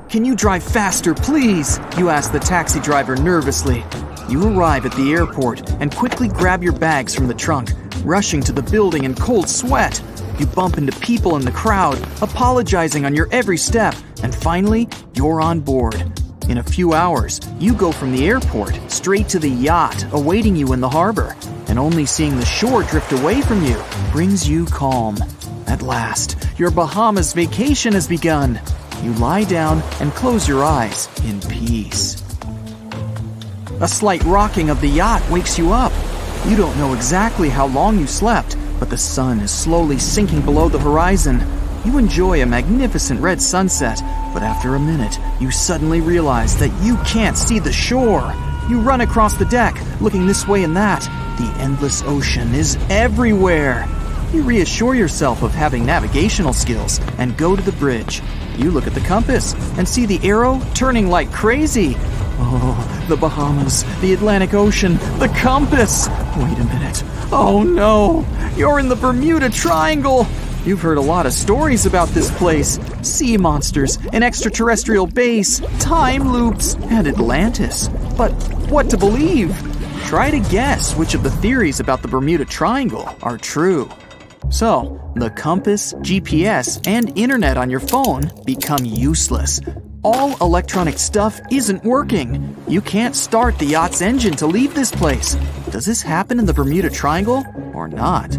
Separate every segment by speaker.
Speaker 1: Can you drive faster, please? You ask the taxi driver nervously. You arrive at the airport and quickly grab your bags from the trunk, rushing to the building in cold sweat. You bump into people in the crowd, apologizing on your every step, and finally, you're on board. In a few hours, you go from the airport straight to the yacht awaiting you in the harbor, and only seeing the shore drift away from you brings you calm. At last, your Bahamas vacation has begun. You lie down and close your eyes in peace. A slight rocking of the yacht wakes you up. You don't know exactly how long you slept, but the sun is slowly sinking below the horizon. You enjoy a magnificent red sunset, but after a minute, you suddenly realize that you can't see the shore. You run across the deck, looking this way and that. The endless ocean is everywhere. You reassure yourself of having navigational skills and go to the bridge. You look at the compass and see the arrow turning like crazy. Oh, the Bahamas, the Atlantic Ocean, the compass! Wait a minute. Oh no, you're in the Bermuda Triangle! You've heard a lot of stories about this place. Sea monsters, an extraterrestrial base, time loops, and Atlantis. But what to believe? Try to guess which of the theories about the Bermuda Triangle are true. So, the compass, GPS, and internet on your phone become useless. All electronic stuff isn't working. You can't start the yacht's engine to leave this place. Does this happen in the Bermuda Triangle or not?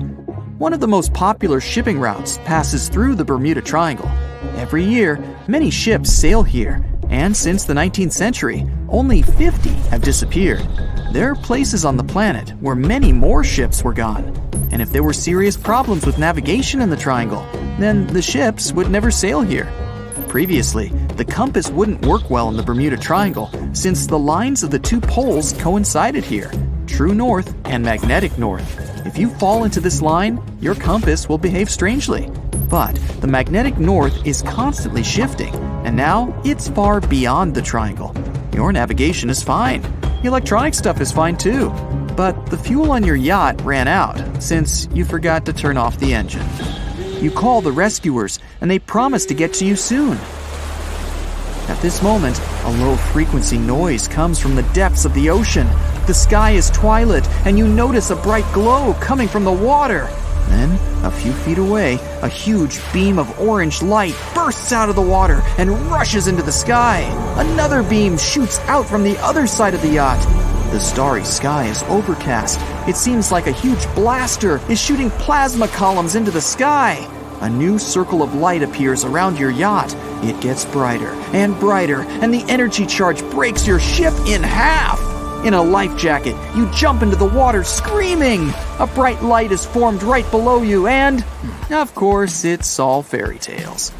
Speaker 1: One of the most popular shipping routes passes through the Bermuda Triangle. Every year, many ships sail here, and since the 19th century, only 50 have disappeared. There are places on the planet where many more ships were gone. And if there were serious problems with navigation in the triangle, then the ships would never sail here. Previously, the compass wouldn't work well in the Bermuda Triangle since the lines of the two poles coincided here, true north and magnetic north. If you fall into this line, your compass will behave strangely. But the magnetic north is constantly shifting, and now it's far beyond the triangle. Your navigation is fine. The electronic stuff is fine too. But the fuel on your yacht ran out since you forgot to turn off the engine. You call the rescuers, and they promise to get to you soon. At this moment, a low-frequency noise comes from the depths of the ocean. The sky is twilight, and you notice a bright glow coming from the water. Then, a few feet away, a huge beam of orange light bursts out of the water and rushes into the sky. Another beam shoots out from the other side of the yacht. The starry sky is overcast. It seems like a huge blaster is shooting plasma columns into the sky. A new circle of light appears around your yacht. It gets brighter and brighter, and the energy charge breaks your ship in half. In a life jacket, you jump into the water screaming. A bright light is formed right below you, and, of course, it's all fairy tales.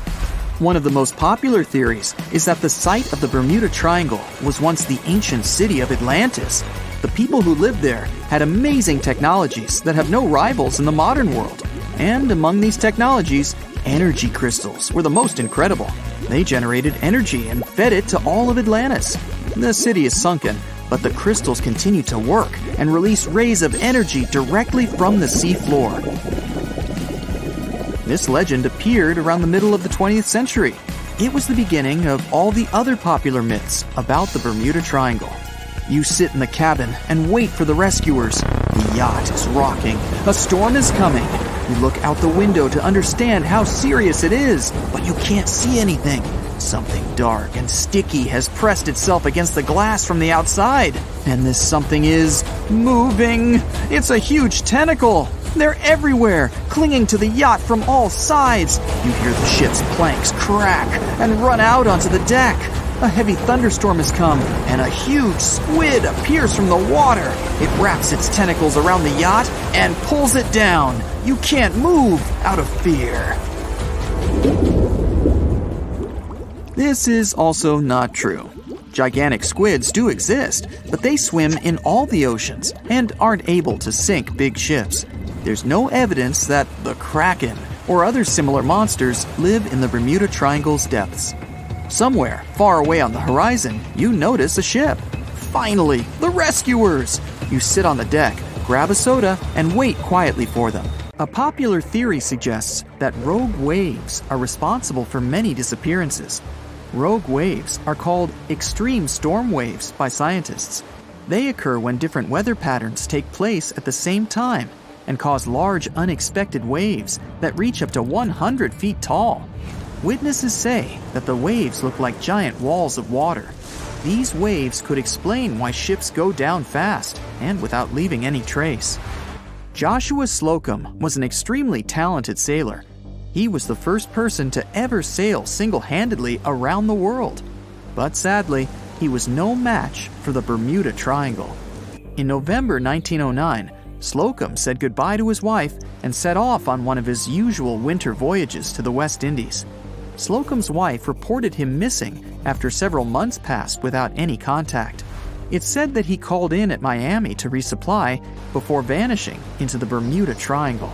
Speaker 1: One of the most popular theories is that the site of the Bermuda Triangle was once the ancient city of Atlantis. The people who lived there had amazing technologies that have no rivals in the modern world. And among these technologies, energy crystals were the most incredible. They generated energy and fed it to all of Atlantis. The city is sunken, but the crystals continue to work and release rays of energy directly from the sea floor. This legend appeared around the middle of the 20th century. It was the beginning of all the other popular myths about the Bermuda Triangle. You sit in the cabin and wait for the rescuers. The yacht is rocking. A storm is coming. You look out the window to understand how serious it is, but you can't see anything. Something dark and sticky has pressed itself against the glass from the outside. And this something is moving. It's a huge tentacle. They're everywhere, clinging to the yacht from all sides. You hear the ship's planks crack and run out onto the deck. A heavy thunderstorm has come, and a huge squid appears from the water. It wraps its tentacles around the yacht and pulls it down. You can't move out of fear. This is also not true. Gigantic squids do exist, but they swim in all the oceans and aren't able to sink big ships. There's no evidence that the Kraken or other similar monsters live in the Bermuda Triangle's depths. Somewhere, far away on the horizon, you notice a ship. Finally, the rescuers! You sit on the deck, grab a soda, and wait quietly for them. A popular theory suggests that rogue waves are responsible for many disappearances. Rogue waves are called extreme storm waves by scientists. They occur when different weather patterns take place at the same time and cause large unexpected waves that reach up to 100 feet tall. Witnesses say that the waves look like giant walls of water. These waves could explain why ships go down fast and without leaving any trace. Joshua Slocum was an extremely talented sailor. He was the first person to ever sail single-handedly around the world. But sadly, he was no match for the Bermuda Triangle. In November 1909, Slocum said goodbye to his wife and set off on one of his usual winter voyages to the West Indies. Slocum's wife reported him missing after several months passed without any contact. It's said that he called in at Miami to resupply before vanishing into the Bermuda Triangle.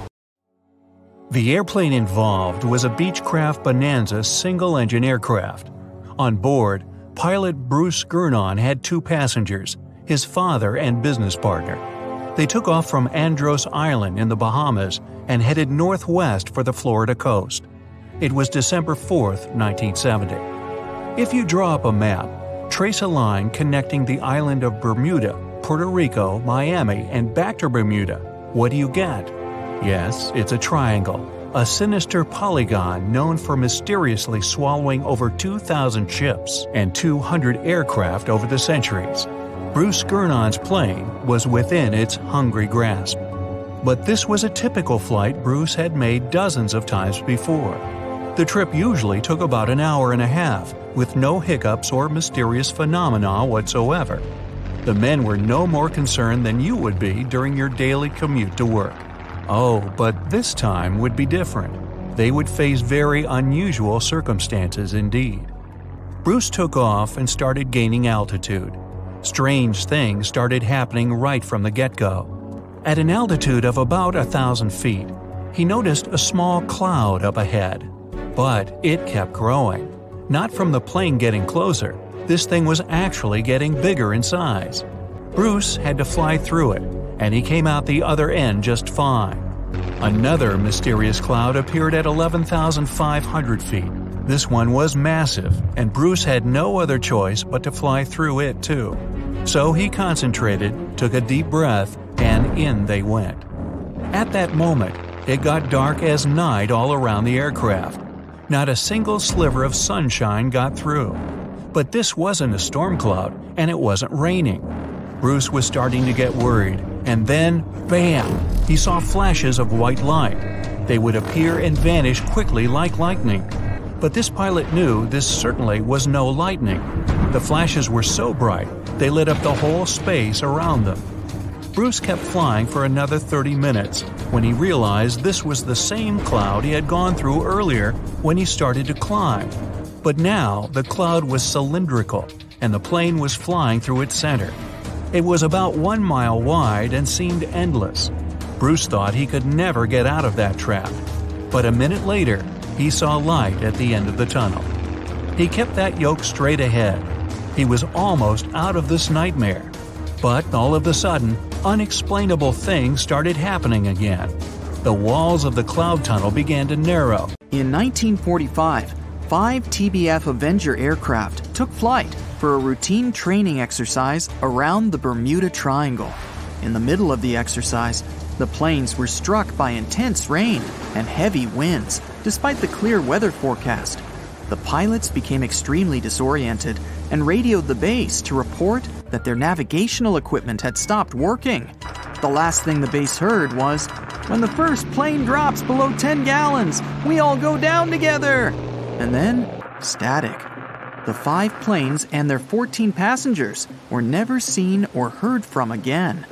Speaker 2: The airplane involved was a Beechcraft Bonanza single-engine aircraft. On board, pilot Bruce Gurnon had 2 passengers, his father and business partner. They took off from Andros Island in the Bahamas and headed northwest for the Florida coast. It was December 4, 1970. If you draw up a map, trace a line connecting the island of Bermuda, Puerto Rico, Miami, and back to Bermuda, what do you get? Yes, it's a triangle, a sinister polygon known for mysteriously swallowing over 2,000 ships and 200 aircraft over the centuries. Bruce Gurnon's plane was within its hungry grasp. But this was a typical flight Bruce had made dozens of times before. The trip usually took about an hour and a half, with no hiccups or mysterious phenomena whatsoever. The men were no more concerned than you would be during your daily commute to work. Oh, but this time would be different. They would face very unusual circumstances indeed. Bruce took off and started gaining altitude. Strange things started happening right from the get-go. At an altitude of about 1,000 feet, he noticed a small cloud up ahead. But it kept growing. Not from the plane getting closer, this thing was actually getting bigger in size. Bruce had to fly through it, and he came out the other end just fine. Another mysterious cloud appeared at 11,500 feet. This one was massive, and Bruce had no other choice but to fly through it too. So he concentrated, took a deep breath, and in they went. At that moment, it got dark as night all around the aircraft. Not a single sliver of sunshine got through. But this wasn't a storm cloud, and it wasn't raining. Bruce was starting to get worried, and then, bam! He saw flashes of white light. They would appear and vanish quickly like lightning. But this pilot knew this certainly was no lightning. The flashes were so bright, they lit up the whole space around them. Bruce kept flying for another 30 minutes when he realized this was the same cloud he had gone through earlier when he started to climb. But now the cloud was cylindrical, and the plane was flying through its center. It was about 1 mile wide and seemed endless. Bruce thought he could never get out of that trap. But a minute later, he saw light at the end of the tunnel. He kept that yoke straight ahead. He was almost out of this nightmare. But all of a sudden, unexplainable things started happening again. The walls of the cloud tunnel began to narrow.
Speaker 1: In 1945, 5 TBF Avenger aircraft took flight for a routine training exercise around the Bermuda Triangle. In the middle of the exercise, the planes were struck by intense rain and heavy winds, despite the clear weather forecast. The pilots became extremely disoriented and radioed the base to report that their navigational equipment had stopped working. The last thing the base heard was, "When the first plane drops below 10 gallons, we all go down together." And then, static. The 5 planes and their 14 passengers were never seen or heard from again.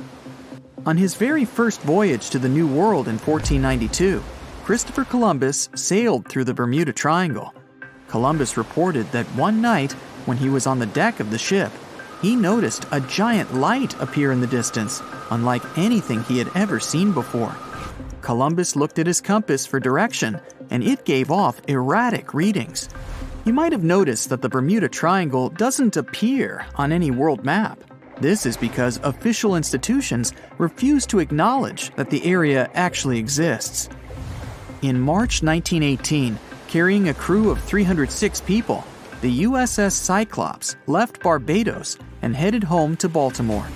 Speaker 1: On his very first voyage to the New World in 1492, Christopher Columbus sailed through the Bermuda Triangle. Columbus reported that one night, when he was on the deck of the ship, he noticed a giant light appear in the distance, unlike anything he had ever seen before. Columbus looked at his compass for direction, and it gave off erratic readings. You might have noticed that the Bermuda Triangle doesn't appear on any world map. This is because official institutions refuse to acknowledge that the area actually exists. In March 1918, carrying a crew of 306 people, The USS Cyclops left Barbados and headed home to Baltimore.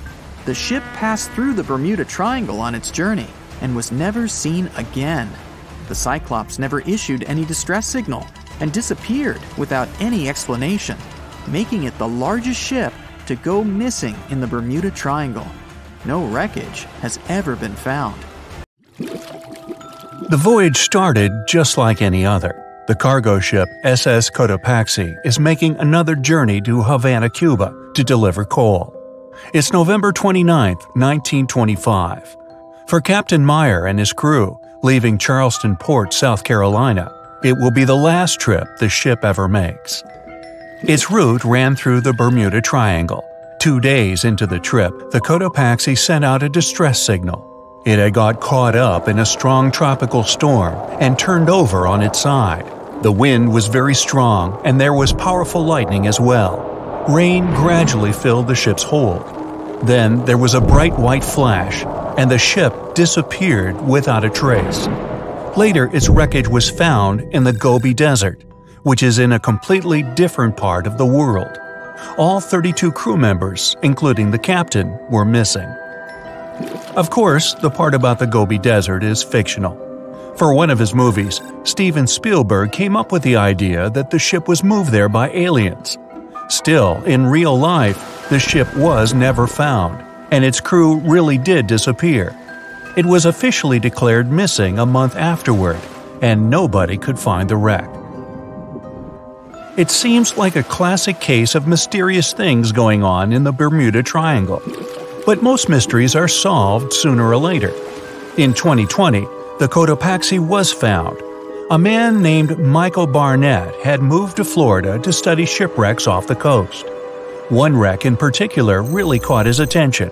Speaker 1: The ship passed through the Bermuda Triangle on its journey and was never seen again. The Cyclops never issued any distress signal and disappeared without any explanation, making it the largest ship to go missing in the Bermuda Triangle. No wreckage has ever been found.
Speaker 2: The voyage started just like any other. The cargo ship SS Cotopaxi is making another journey to Havana, Cuba to deliver coal. It's November 29, 1925. For Captain Meyer and his crew, leaving Charleston Port, South Carolina, it will be the last trip the ship ever makes. Its route ran through the Bermuda Triangle. 2 days into the trip, the Cotopaxi sent out a distress signal. It had got caught up in a strong tropical storm and turned over on its side. The wind was very strong and there was powerful lightning as well. Rain gradually filled the ship's hold. Then there was a bright white flash, and the ship disappeared without a trace. Later, its wreckage was found in the Gobi Desert, which is in a completely different part of the world. All 32 crew members, including the captain, were missing. Of course, the part about the Gobi Desert is fictional. For one of his movies, Steven Spielberg came up with the idea that the ship was moved there by aliens. Still, in real life, the ship was never found, and its crew really did disappear. It was officially declared missing a month afterward, and nobody could find the wreck. It seems like a classic case of mysterious things going on in the Bermuda Triangle. But most mysteries are solved sooner or later. In 2020, the Cotopaxi was found. A man named Michael Barnett had moved to Florida to study shipwrecks off the coast. One wreck in particular really caught his attention.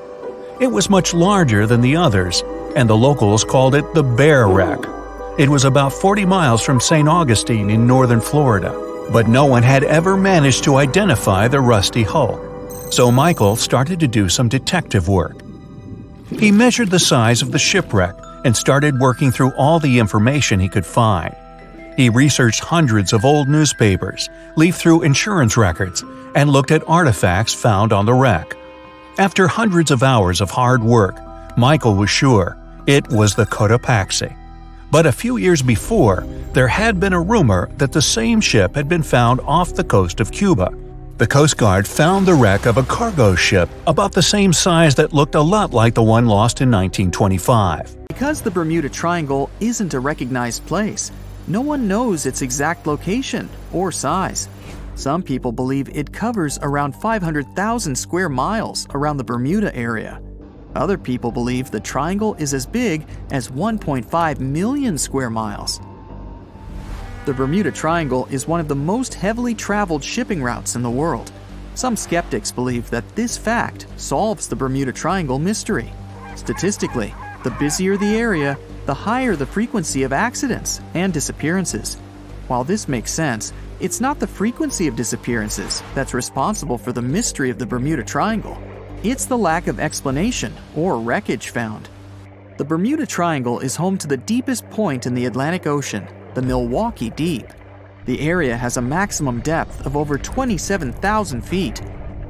Speaker 2: It was much larger than the others, and the locals called it the Bear Wreck. It was about 40 miles from St. Augustine in northern Florida, but no one had ever managed to identify the rusty hull. So Michael started to do some detective work. He measured the size of the shipwreck and started working through all the information he could find. He researched hundreds of old newspapers, leafed through insurance records, and looked at artifacts found on the wreck. After hundreds of hours of hard work, Michael was sure it was the Cotopaxi. But a few years before, there had been a rumor that the same ship had been found off the coast of Cuba. The Coast Guard found the wreck of a cargo ship about the same size that looked a lot like the one lost in 1925.
Speaker 1: Because the Bermuda Triangle isn't a recognized place, no one knows its exact location or size. Some people believe it covers around 500,000 square miles around the Bermuda area. Other people believe the triangle is as big as 1.5 million square miles. The Bermuda Triangle is one of the most heavily traveled shipping routes in the world. Some skeptics believe that this fact solves the Bermuda Triangle mystery. Statistically, the busier the area, the higher the frequency of accidents and disappearances. While this makes sense, it's not the frequency of disappearances that's responsible for the mystery of the Bermuda Triangle. It's the lack of explanation or wreckage found. The Bermuda Triangle is home to the deepest point in the Atlantic Ocean, the Milwaukee Deep. The area has a maximum depth of over 27,000 feet.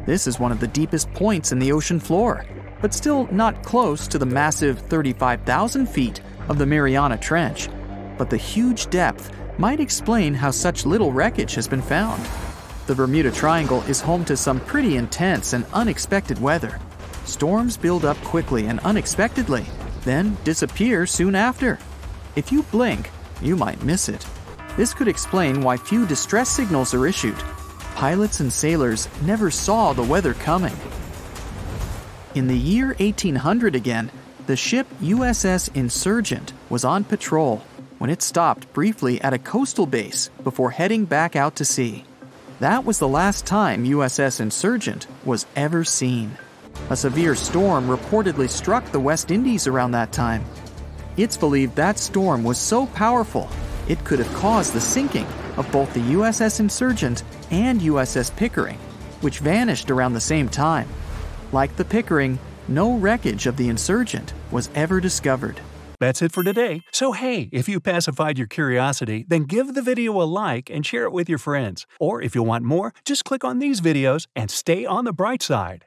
Speaker 1: This is one of the deepest points in the ocean floor, but still not close to the massive 35,000 feet of the Mariana Trench. But the huge depth might explain how such little wreckage has been found. The Bermuda Triangle is home to some pretty intense and unexpected weather. Storms build up quickly and unexpectedly, then disappear soon after. If you blink, you might miss it. This could explain why few distress signals are issued. Pilots and sailors never saw the weather coming. In the year 1800 again, the ship USS Insurgent was on patrol when it stopped briefly at a coastal base before heading back out to sea. That was the last time USS Insurgent was ever seen. A severe storm reportedly struck the West Indies around that time. It's believed that storm was so powerful, it could have caused the sinking of both the USS Insurgent and USS Pickering, which vanished around the same time. Like the Pickering, no wreckage of the Insurgent was ever discovered.
Speaker 2: That's it for today. So hey, if you pacified your curiosity, then give the video a like and share it with your friends. Or if you want more, just click on these videos and stay on the bright side.